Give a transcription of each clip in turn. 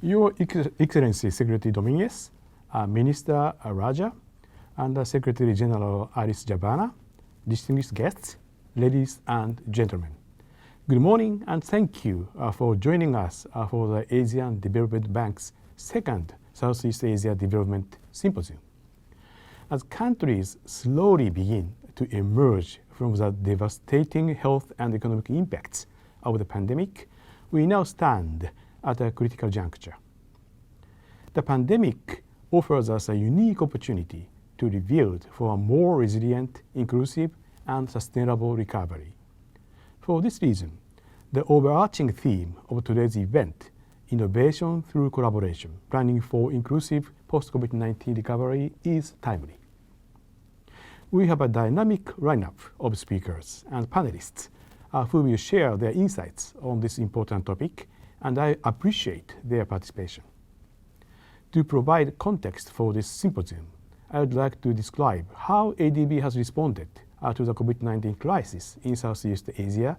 Your Excellency Secretary Dominguez, Minister Raja, and Secretary General Alice Jabana, distinguished guests, ladies and gentlemen. Good morning and thank you for joining us for the Asian Development Bank's second Southeast Asia Development Symposium. As countries slowly begin to emerge from the devastating health and economic impacts of the pandemic, we now stand at a critical juncture. The pandemic offers us a unique opportunity to rebuild for a more resilient, inclusive, and sustainable recovery. For this reason, the overarching theme of today's event, Innovation through Collaboration, Planning for Inclusive Post-COVID-19 Recovery, is timely. We have a dynamic lineup of speakers and panelists who will share their insights on this important topic, and I appreciate their participation. To provide context for this symposium, I would like to describe how ADB has responded to the COVID-19 crisis in Southeast Asia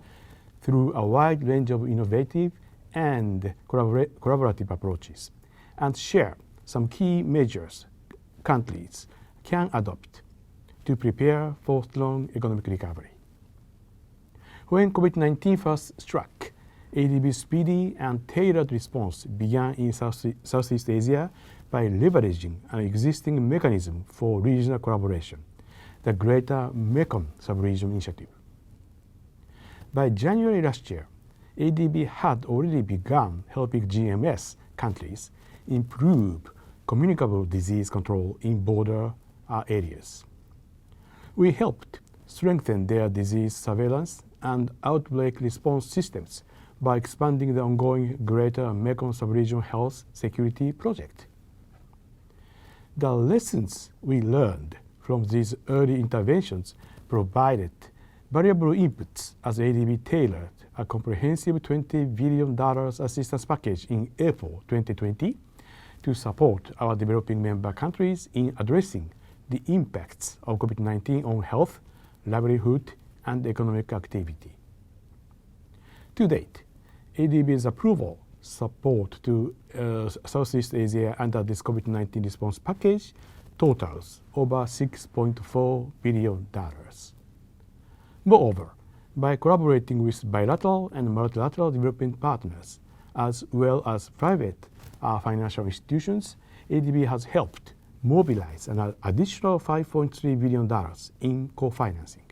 through a wide range of innovative and collaborative approaches, and share some key measures countries can adopt to prepare for strong economic recovery. When COVID-19 first struck, ADB's speedy and tailored response began in Southeast Asia by leveraging an existing mechanism for regional collaboration, the Greater Mekong Sub-Region Initiative. By January last year, ADB had already begun helping GMS countries improve communicable disease control in border areas. We helped strengthen their disease surveillance and outbreak response systems by expanding the ongoing Greater Mekong Sub-Region Health Security Project. The lessons we learned from these early interventions provided valuable inputs as ADB tailored a comprehensive $20 billion assistance package in April 2020 to support our developing member countries in addressing the impacts of COVID-19 on health, livelihood, and economic activity. To date, ADB's approval support to Southeast Asia under this COVID-19 response package totals over $6.4 billion. Moreover, by collaborating with bilateral and multilateral development partners, as well as private financial institutions, ADB has helped mobilize an additional $5.3 billion in co-financing.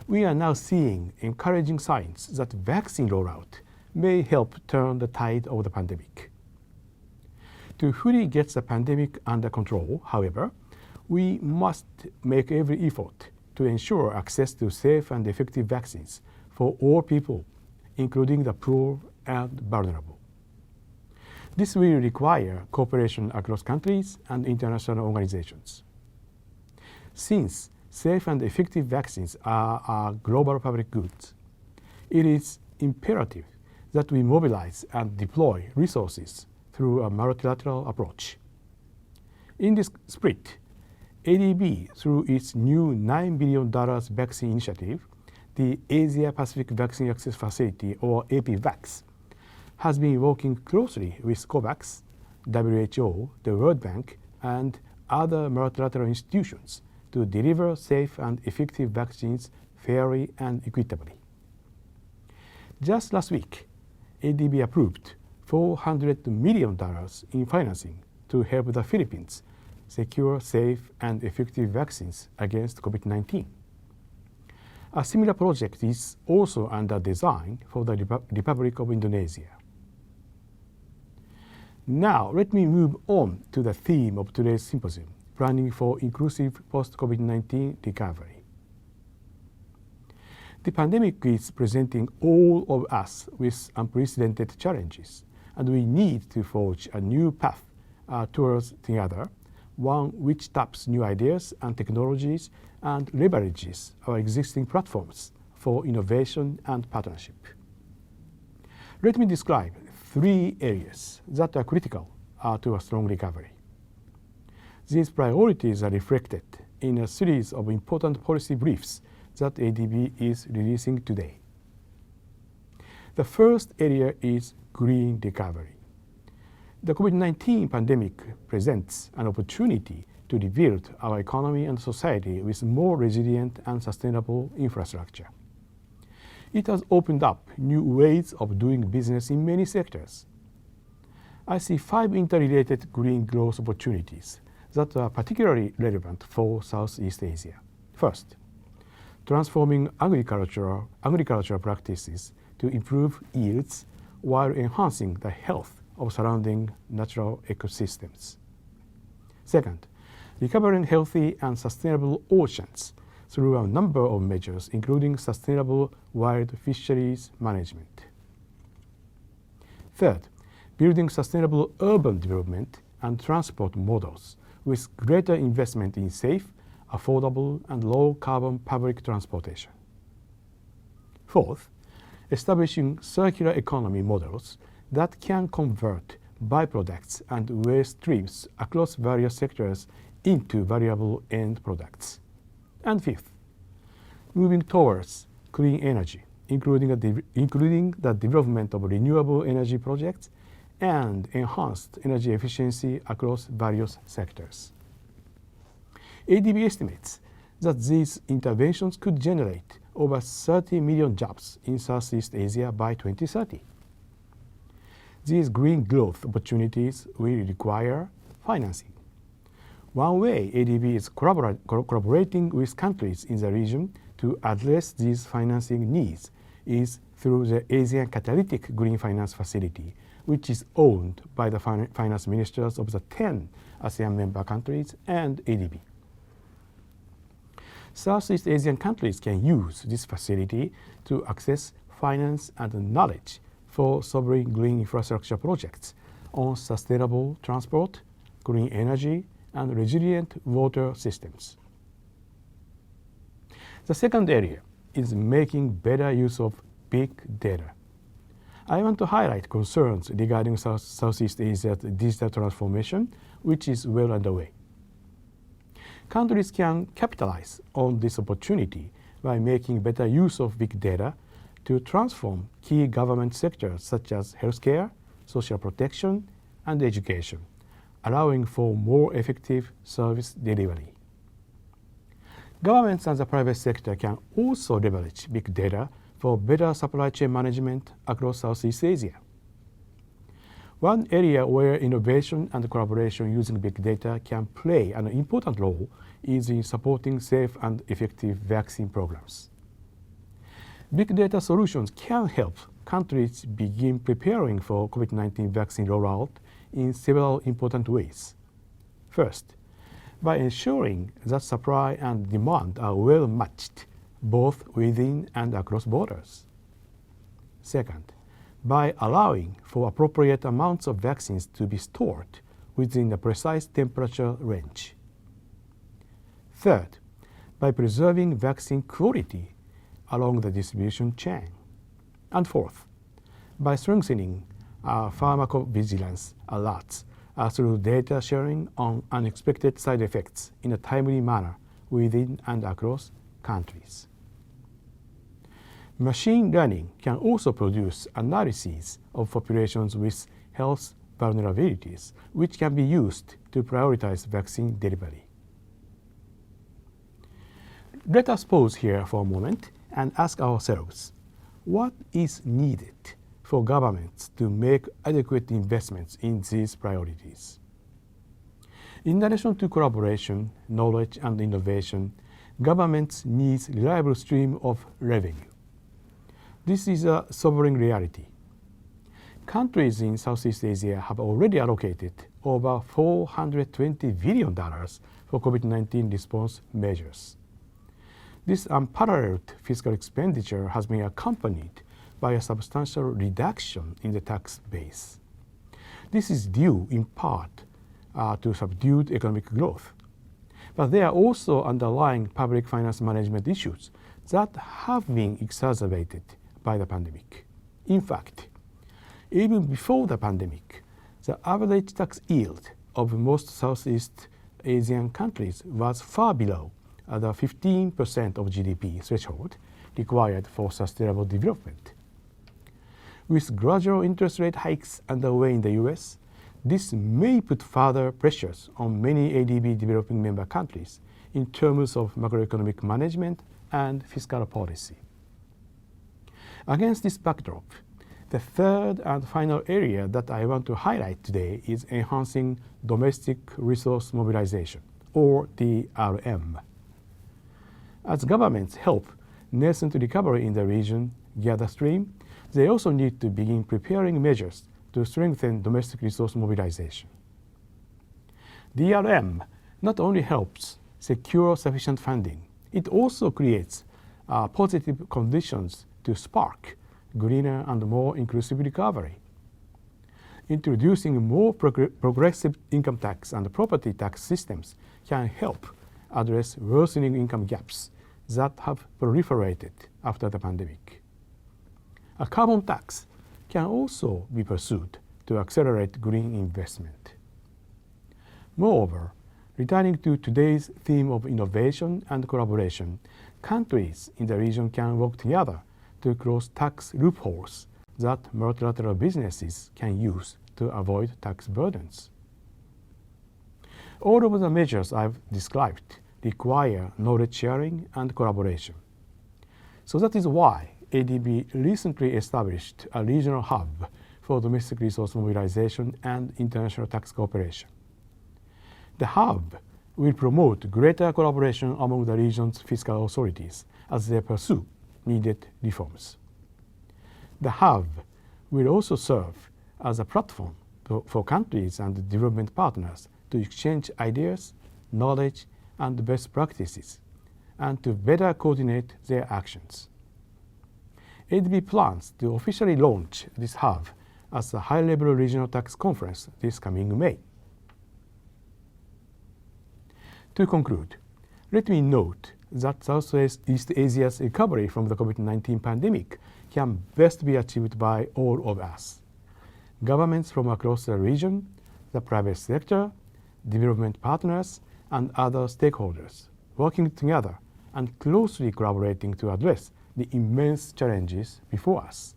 We are now seeing encouraging signs that vaccine rollout may help turn the tide of the pandemic. To fully get the pandemic under control, however, we must make every effort to ensure access to safe and effective vaccines for all people, including the poor and vulnerable. This will require cooperation across countries and international organizations. Since safe and effective vaccines are global public goods, it is imperative that we mobilize and deploy resources through a multilateral approach. In this spirit, ADB, through its new $9 billion vaccine initiative, the Asia Pacific Vaccine Access Facility, or APVAX, has been working closely with COVAX, WHO, the World Bank, and other multilateral institutions to deliver safe and effective vaccines fairly and equitably. Just last week, ADB approved $400 million in financing to help the Philippines secure safe and effective vaccines against COVID-19. A similar project is also under design for the Republic of Indonesia. Now, let me move on to the theme of today's symposium, Planning for Inclusive Post-COVID-19 Recovery. The pandemic is presenting all of us with unprecedented challenges, and we need to forge a new path towards the other, one which taps new ideas and technologies and leverages our existing platforms for innovation and partnership. Let me describe 3 areas that are critical to a strong recovery. These priorities are reflected in a series of important policy briefs that ADB is releasing today. The first area is green recovery. The COVID-19 pandemic presents an opportunity to rebuild our economy and society with more resilient and sustainable infrastructure. It has opened up new ways of doing business in many sectors. I see 5 interrelated green growth opportunities that are particularly relevant for Southeast Asia. First, transforming agricultural practices to improve yields while enhancing the health of surrounding natural ecosystems. Second, recovering healthy and sustainable oceans through a number of measures, including sustainable wild fisheries management. Third, building sustainable urban development and transport models with greater investment in safe, affordable, and low-carbon public transportation. Fourth, establishing circular economy models that can convert byproducts and waste streams across various sectors into valuable end products. And fifth, moving towards clean energy, including the development of renewable energy projects and enhanced energy efficiency across various sectors. ADB estimates that these interventions could generate over 30 million jobs in Southeast Asia by 2030. These green growth opportunities will require financing. One way ADB is collaborating with countries in the region to address these financing needs is through the Asian Catalytic Green Finance Facility, which is owned by the finance ministers of the 10 ASEAN member countries and ADB. Southeast Asian countries can use this facility to access finance and knowledge for sovereign green infrastructure projects on sustainable transport, green energy, and resilient water systems. The second area is making better use of big data. I want to highlight concerns regarding Southeast Asia's digital transformation, which is well underway. Countries can capitalize on this opportunity by making better use of big data to transform key government sectors such as healthcare, social protection, and education, allowing for more effective service delivery. Governments and the private sector can also leverage big data for better supply chain management across Southeast Asia. One area where innovation and collaboration using big data can play an important role is in supporting safe and effective vaccine programs. Big data solutions can help countries begin preparing for COVID-19 vaccine rollout in several important ways. First, by ensuring that supply and demand are well matched both within and across borders. Second, by allowing for appropriate amounts of vaccines to be stored within a precise temperature range. Third, by preserving vaccine quality along the distribution chain. And fourth, by strengthening pharmacovigilance alerts through data sharing on unexpected side effects in a timely manner within and across countries. Machine learning can also produce analyses of populations with health vulnerabilities, which can be used to prioritize vaccine delivery. Let us pause here for a moment and ask ourselves, what is needed for governments to make adequate investments in these priorities? In addition to collaboration, knowledge, and innovation, governments need a reliable stream of revenue. This is a sovereign reality. Countries in Southeast Asia have already allocated over $420 billion for COVID-19 response measures. This unparalleled fiscal expenditure has been accompanied by a substantial reduction in the tax base. This is due in part to subdued economic growth. But there are also underlying public finance management issues that have been exacerbated by the pandemic. In fact, even before the pandemic, the average tax yield of most Southeast Asian countries was far below the 15% of GDP threshold required for sustainable development. With gradual interest rate hikes underway in the US, This may put further pressures on many ADB developing member countries in terms of macroeconomic management and fiscal policy. Against this backdrop, the third and final area that I want to highlight today is enhancing domestic resource mobilization, or DRM. As governments help nascent recovery in the region gather steam, they also need to begin preparing measures to strengthen domestic resource mobilization. DRM not only helps secure sufficient funding, it also creates positive conditions to spark greener and more inclusive recovery. Introducing more progressive income tax and property tax systems can help address worsening income gaps that have proliferated after the pandemic. A carbon tax can also be pursued to accelerate green investment. Moreover, returning to today's theme of innovation and collaboration, countries in the region can work together to close tax loopholes that multilateral businesses can use to avoid tax burdens. All of the measures I've described require knowledge sharing and collaboration. So that is why ADB recently established a regional hub for domestic resource mobilization and international tax cooperation. The hub will promote greater collaboration among the region's fiscal authorities as they pursue needed reforms. The hub will also serve as a platform for countries and development partners to exchange ideas, knowledge, and best practices, and to better coordinate their actions. ADB plans to officially launch this hub as a high-level regional tax conference this coming May. To conclude, let me note that Southeast Asia's recovery from the COVID-19 pandemic can best be achieved by all of us. Governments from across the region, the private sector, development partners, and other stakeholders working together and closely collaborating to address the immense challenges before us.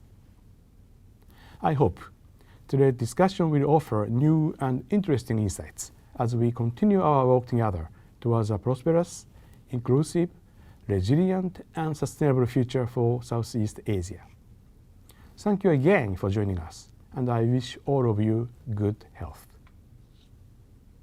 I hope today's discussion will offer new and interesting insights as we continue our work together towards a prosperous, inclusive, resilient, and sustainable future for Southeast Asia. Thank you again for joining us, and I wish all of you good health.